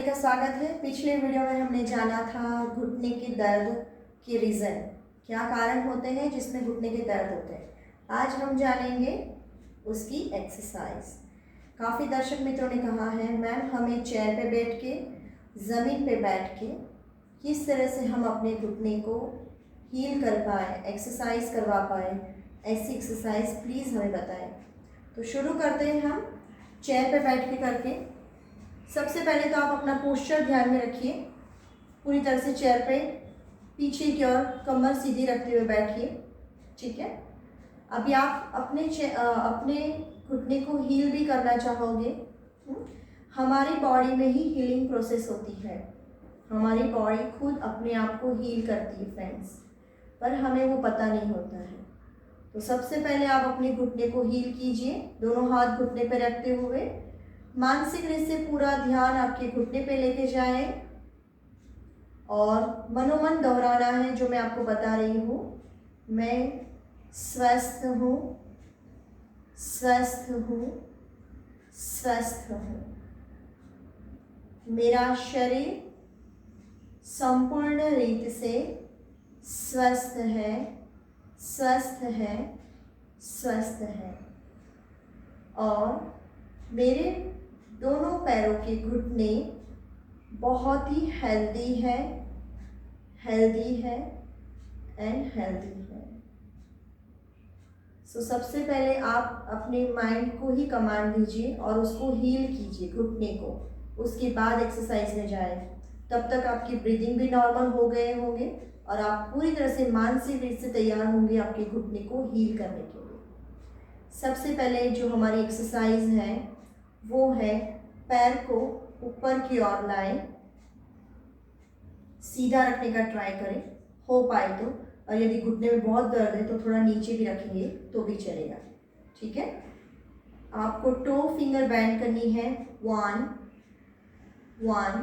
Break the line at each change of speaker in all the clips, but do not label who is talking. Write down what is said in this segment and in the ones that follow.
का स्वागत है। पिछले वीडियो में हमने जाना था घुटने के दर्द के रीज़न, क्या कारण होते हैं जिसमें घुटने के दर्द होते हैं। आज हम जानेंगे उसकी एक्सरसाइज। काफ़ी दर्शक मित्रों ने कहा है मैम हमें चेयर पे बैठ के, ज़मीन पे बैठ के किस तरह से हम अपने घुटने को हील कर पाए, एक्सरसाइज करवा पाए, ऐसी एक्सरसाइज प्लीज़ हमें बताएं। तो शुरू करते हैं हम चेयर पे बैठ के करके। सबसे पहले तो आप अपना पोस्चर ध्यान में रखिए, पूरी तरह से चेयर पे पीछे की ओर कमर सीधी रखते हुए बैठिए। ठीक है। अभी आप अपने घुटने को हील भी करना चाहोगे। हमारी बॉडी में ही हीलिंग प्रोसेस होती है, हमारी बॉडी खुद अपने आप को हील करती है फ्रेंड्स, पर हमें वो पता नहीं होता है। तो सबसे पहले आप अपने घुटने को हील कीजिए, दोनों हाथ घुटने पे रखते हुए। मानसिक रूप से पूरा ध्यान आपके घुटने पे लेके जाएं और मनोमन दोहराना है जो मैं आपको बता रही हूँ। मैं स्वस्थ हूँ, स्वस्थ हूँ, स्वस्थ हूँ। मेरा शरीर संपूर्ण रीति से स्वस्थ है, स्वस्थ है, स्वस्थ है। और मेरे दोनों पैरों के घुटने बहुत ही हेल्दी है, हेल्दी है एंड हेल्दी है। सो सबसे पहले आप अपने माइंड को ही कमांड दीजिए और उसको हील कीजिए घुटने को, उसके बाद एक्सरसाइज में जाए। तब तक आपकी ब्रीदिंग भी नॉर्मल हो गए होंगे और आप पूरी तरह से मानसिक रूप से तैयार होंगे आपके घुटने को हील करने के लिए। सबसे पहले जो हमारी एक्सरसाइज है वो है पैर को ऊपर की ओर लाएं, सीधा रखने का ट्राई करें हो पाए तो, और यदि घुटने में बहुत दर्द है तो थोड़ा नीचे भी रखेंगे तो भी चलेगा। ठीक है। आपको टो फिंगर बैंड करनी है, 1 1,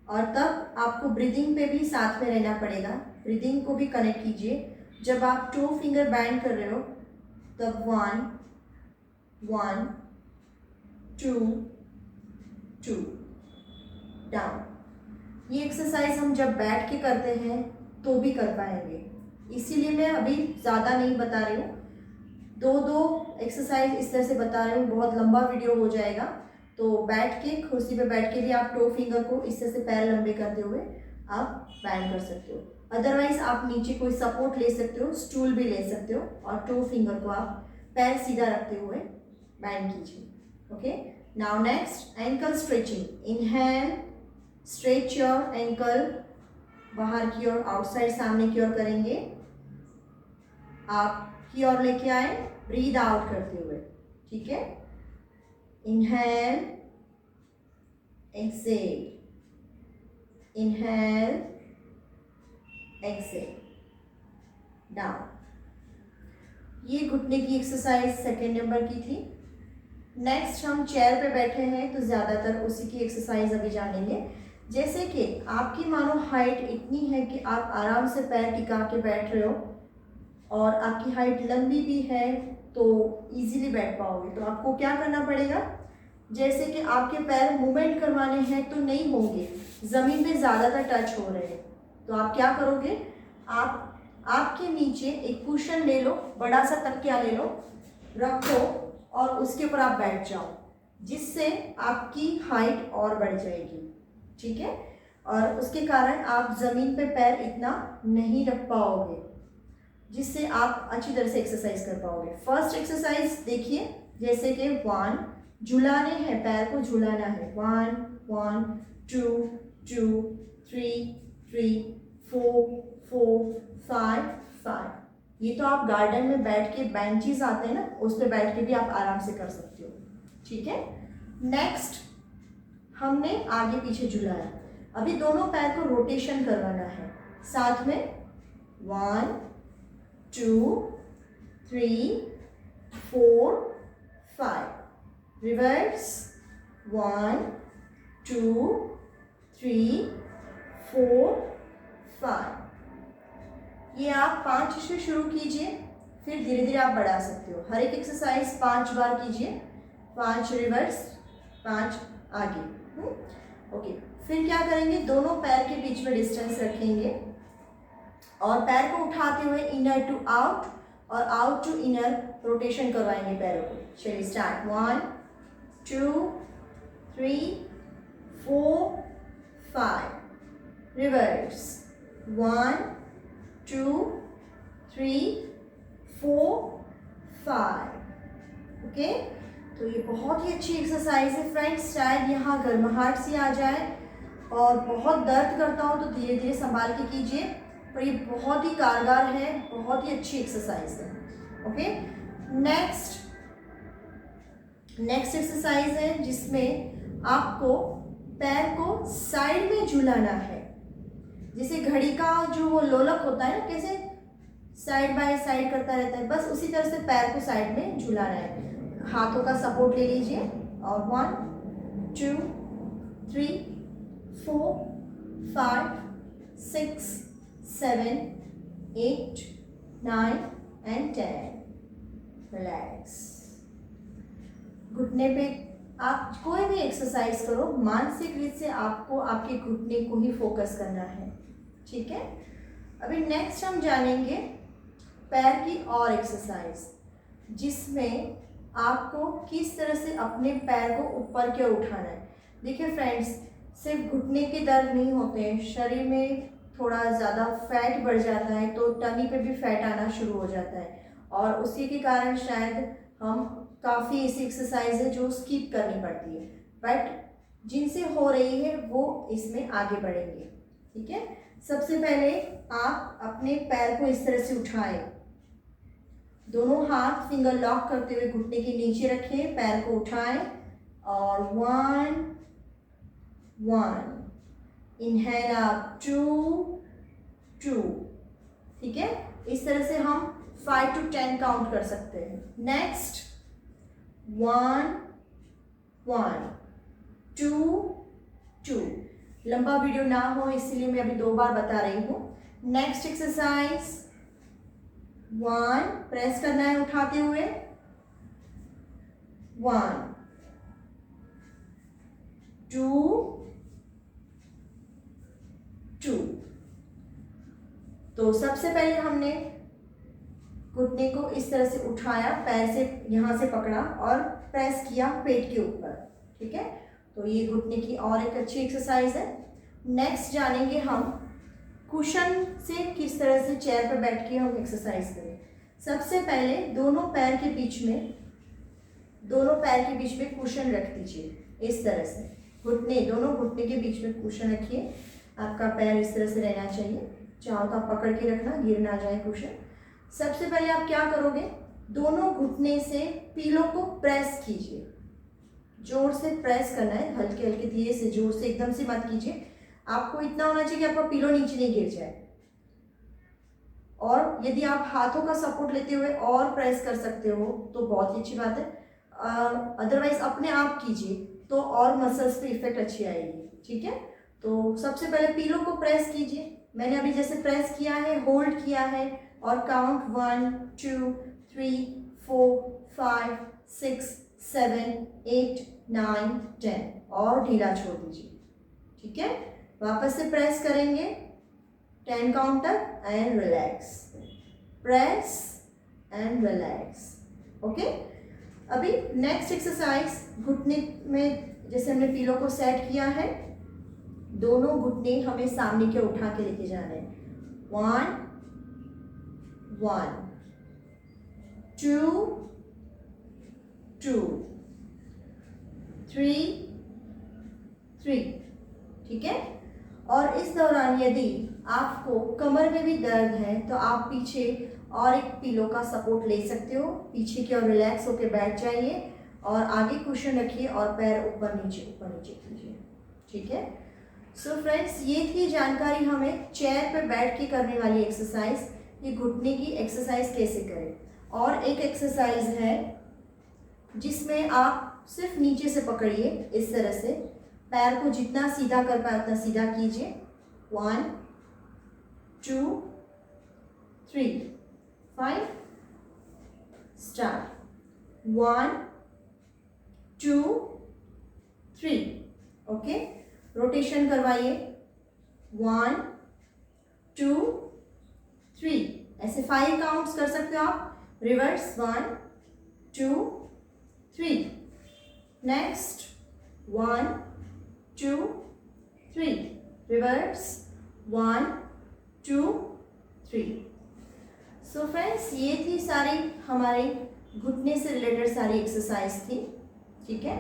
और तब आपको ब्रीदिंग पे भी साथ में रहना पड़ेगा, ब्रीदिंग को भी कनेक्ट कीजिए। जब आप टो फिंगर बैंड कर रहे हो तब 1 1 2 2 डाउन। ये एक्सरसाइज हम जब बैठ के करते हैं तो भी कर पाएंगे, इसीलिए मैं अभी ज़्यादा नहीं बता रही हूँ, दो एक्सरसाइज इस तरह से बता रही हूँ, बहुत लंबा वीडियो हो जाएगा। तो बैठ के, कुर्सी पे बैठ के भी आप टो फिंगर को इस तरह से पैर लंबे करते हुए आप बैंड कर सकते हो। अदरवाइज आप नीचे कोई सपोर्ट ले सकते हो, स्टूल भी ले सकते हो, और टो फिंगर को आप पैर सीधा रखते हुए बैंड कीजिए। Okay. Now next, ankle stretching. Inhale, stretch your ankle बाहर की ओर, आउटसाइड सामने की ओर करेंगे, आप की ओर लेके आए, ब्रीद आउट करते हुए। ठीक है। Inhale, exhale, inhale, exhale, down. ये घुटने की एक्सरसाइज सेकेंड नंबर की थी। नेक्स्ट हम चेयर पे बैठे हैं तो ज़्यादातर उसी की एक्सरसाइज अभी जानेंगे। जैसे कि आपकी मानो हाइट इतनी है कि आप आराम से पैर टिका के बैठ रहे हो और आपकी हाइट लंबी भी है तो इजीली बैठ पाओगे। तो आपको क्या करना पड़ेगा, जैसे कि आपके पैर मूवमेंट करवाने हैं तो नहीं होंगे, ज़मीन पे ज़्यादातर टच हो रहे हैं, तो आप क्या करोगे, आपके नीचे एक कुशन ले लो, बड़ा सा तकिया ले लो, रखो और उसके ऊपर आप बैठ जाओ, जिससे आपकी हाइट और बढ़ जाएगी। ठीक है। और उसके कारण आप ज़मीन पे पैर इतना नहीं रख पाओगे, जिससे आप अच्छी तरह से एक्सरसाइज कर पाओगे। फर्स्ट एक्सरसाइज देखिए, जैसे कि 1 झुलाने हैं, पैर को झुलाना है, 1 1 2 2 3 3 4 4 5 5। ये तो आप गार्डन में बैठ के, बेंचेस आते हैं ना, उस पर बैठ के भी आप आराम से कर सकते हो। ठीक है। नेक्स्ट हमने आगे पीछे झुलाया, अभी दोनों पैर को रोटेशन करवाना है साथ में, 1 2 3 4 5, रिवर्स, 1 2 3 4 5। ये आप 5 से शुरू कीजिए, फिर धीरे धीरे आप बढ़ा सकते हो। हर एक एक्सरसाइज 5 बार कीजिए, 5 रिवर्स, 5 आगे। ओके, फिर क्या करेंगे, दोनों पैर के बीच में डिस्टेंस रखेंगे और पैर को उठाते हुए इनर टू आउट और आउट टू इनर रोटेशन करवाएंगे पैरों को। चलिए स्टार्ट, 1 2 3 4 5, रिवर्स, 1 2 3 4 5। ओके, तो ये बहुत ही अच्छी एक्सरसाइज है फ्रेंड्स। शायद यहाँ गर्माहट सी आ जाए और बहुत दर्द करता हो तो धीरे धीरे संभाल के कीजिए, पर ये बहुत ही कारगर है, बहुत ही अच्छी एक्सरसाइज है। ओके, नेक्स्ट एक्सरसाइज है जिसमें आपको पैर को साइड में झुलाना है। जैसे घड़ी का जो वो लोलक होता है ना, कैसे साइड बाय साइड करता रहता है, बस उसी तरह से पैर को साइड में झुलाना है। हाथों का सपोर्ट ले लीजिए और 1 2 3 4 5 6 7 8 9 and 10। रिलैक्स। घुटने पे आप कोई भी एक्सरसाइज करो, मानसिक रूप से आपको आपके घुटने को ही फोकस करना है, ठीक है। अभी नेक्स्ट हम जानेंगे पैर की और एक्सरसाइज, जिसमें आपको किस तरह से अपने पैर को ऊपर की ओर उठाना है। देखिए फ्रेंड्स, सिर्फ घुटने के दर्द नहीं होते हैं, शरीर में थोड़ा ज़्यादा फैट बढ़ जाता है तो टमी पे भी फैट आना शुरू हो जाता है, और उसी के कारण शायद हम काफ़ी ऐसी एक्सरसाइज है जो स्किप करनी पड़ती है, बट जिनसे हो रही है वो इसमें आगे बढ़ेंगे, ठीक है। सबसे पहले आप अपने पैर को इस तरह से उठाएं, दोनों हाथ फिंगर लॉक करते हुए घुटने के नीचे रखें, पैर को उठाएं और 1 1, इनहेल अप 2 2, ठीक है। इस तरह से हम 5 to 10 काउंट कर सकते हैं। नेक्स्ट 1 1 2 2। लंबा वीडियो ना हो इसलिए मैं अभी 2 बार बता रही हूँ। नेक्स्ट एक्सरसाइज 1, प्रेस करना है उठाते हुए, 1 2 2। तो सबसे पहले हमने घुटने को इस तरह से उठाया, पैर से यहाँ से पकड़ा और प्रेस किया पेट के ऊपर, ठीक है। तो ये घुटने की और एक अच्छी एक्सरसाइज है। नेक्स्ट जानेंगे हम कुशन से किस तरह से चेयर पर बैठ के हम एक्सरसाइज करें। सबसे पहले दोनों पैर के बीच में कुशन रख दीजिए इस तरह से, दोनों घुटने के बीच में कुशन रखिए। आपका पैर इस तरह से रहना चाहिए, चाहो तो आप पकड़ के रखना, गिर ना जाए कुशन। सबसे पहले आप क्या करोगे, दोनों घुटने से पीलों को प्रेस कीजिए, जोर से प्रेस करना है, हल्के हल्के धीरे से, जोर से एकदम से मत कीजिए। आपको इतना होना चाहिए कि आपका पीलो नीचे नहीं गिर जाए। और यदि आप हाथों का सपोर्ट लेते हुए और प्रेस कर सकते हो तो बहुत ही अच्छी बात है, अदरवाइज अपने आप कीजिए तो और मसल्स पे इफेक्ट अच्छी आएगी, ठीक है। तो सबसे पहले पीलो को प्रेस कीजिए, मैंने अभी जैसे प्रेस किया है, होल्ड किया है और काउंट 1 2 3 4 5 6 7 8 9 10 और ढीला छोड़ दीजिए, ठीक है। वापस से प्रेस करेंगे 10 काउंट तक and relax, press and relax, okay. अभी नेक्स्ट एक्सरसाइज घुटने में, जैसे हमने पीलो को सेट किया है, दोनों घुटने हमें सामने के उठा के लेके जाने हैं। 1 1 2 2 3 3, ठीक है। और इस दौरान यदि आपको कमर में भी दर्द है तो आप पीछे और एक पिलो का सपोर्ट ले सकते हो, पीछे की ओर रिलैक्स होकर बैठ जाइए और आगे कुशन रखिए और पैर ऊपर नीचे कीजिए, ठीक है। सो फ्रेंड्स, ये थी जानकारी हमें चेयर पे बैठ के करने वाली एक्सरसाइज, ये घुटने की एक्सरसाइज कैसे करें। और एक एक्सरसाइज है जिसमें आप सिर्फ नीचे से पकड़िए इस तरह से, पैर को जितना सीधा कर पाए उतना सीधा कीजिए। 1 2 3 5, स्टार्ट 1 2 3, ओके। रोटेशन करवाइए, 1 2 3, ऐसे 5 काउंट्स कर सकते हो आप। Reverse 1 2 3, next 1 2 3, reverse 1 2 3। So friends, ये थी सारी हमारी घुटने से रिलेटेड सारी एक्सरसाइज थी, ठीक है।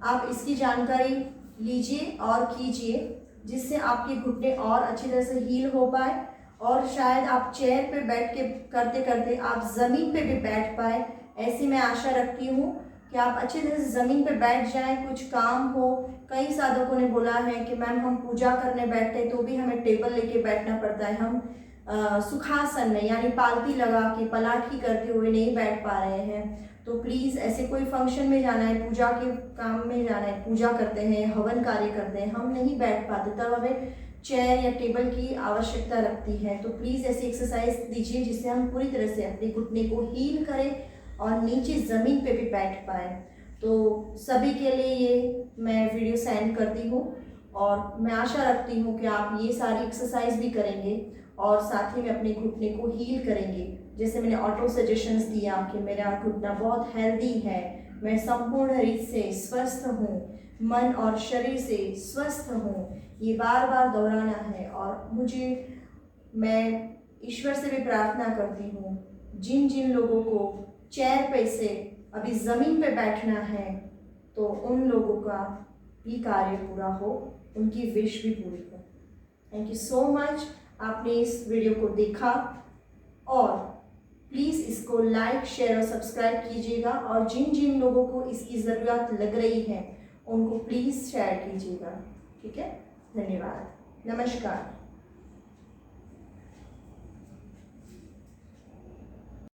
आप इसकी जानकारी लीजिए और कीजिए, जिससे आपके घुटने और अच्छी तरह से हील हो पाए, और शायद आप चेयर पे बैठ के करते करते आप ज़मीन पे भी बैठ पाए। ऐसी मैं आशा रखती हूँ कि आप अच्छी तरह से ज़मीन पे बैठ जाएं, कुछ काम हो। कई साधकों ने बोला है कि मैम हम पूजा करने बैठते हैं तो भी हमें टेबल लेके बैठना पड़ता है, हम सुखासन में यानी पालती लगा के पलाठी करते हुए नहीं बैठ पा रहे हैं। तो प्लीज़ ऐसे कोई फंक्शन में जाना है, पूजा के काम में जाना है, पूजा करते हैं, हवन कार्य करते हैं, हम नहीं बैठ पाते, तब हमें चेयर या टेबल की आवश्यकता लगती है। तो प्लीज़ ऐसी एक्सरसाइज दीजिए जिससे हम पूरी तरह से अपने घुटने को हील करें और नीचे ज़मीन पे भी बैठ पाए। तो सभी के लिए ये मैं वीडियो सेंड करती हूँ, और मैं आशा रखती हूँ कि आप ये सारी एक्सरसाइज भी करेंगे और साथ ही में अपने घुटने को हील करेंगे। जैसे मैंने ऑटो सजेशंस दिया कि मेरा घुटना बहुत हेल्दी है, मैं संपूर्ण रीत से स्वस्थ हूँ, मन और शरीर से स्वस्थ हूँ, ये बार बार दोहराना है। और मैं ईश्वर से भी प्रार्थना करती हूँ, जिन जिन लोगों को चेयर पे से अभी ज़मीन पे बैठना है, तो उन लोगों का भी कार्य पूरा हो, उनकी विश भी पूरी हो। थैंक यू सो मच, आपने इस वीडियो को देखा, और प्लीज़ इसको लाइक शेयर और सब्सक्राइब कीजिएगा, और जिन जिन लोगों को इसकी ज़रूरत लग रही है उनको प्लीज़ शेयर कीजिएगा, ठीक है। धन्यवाद, नमस्कार।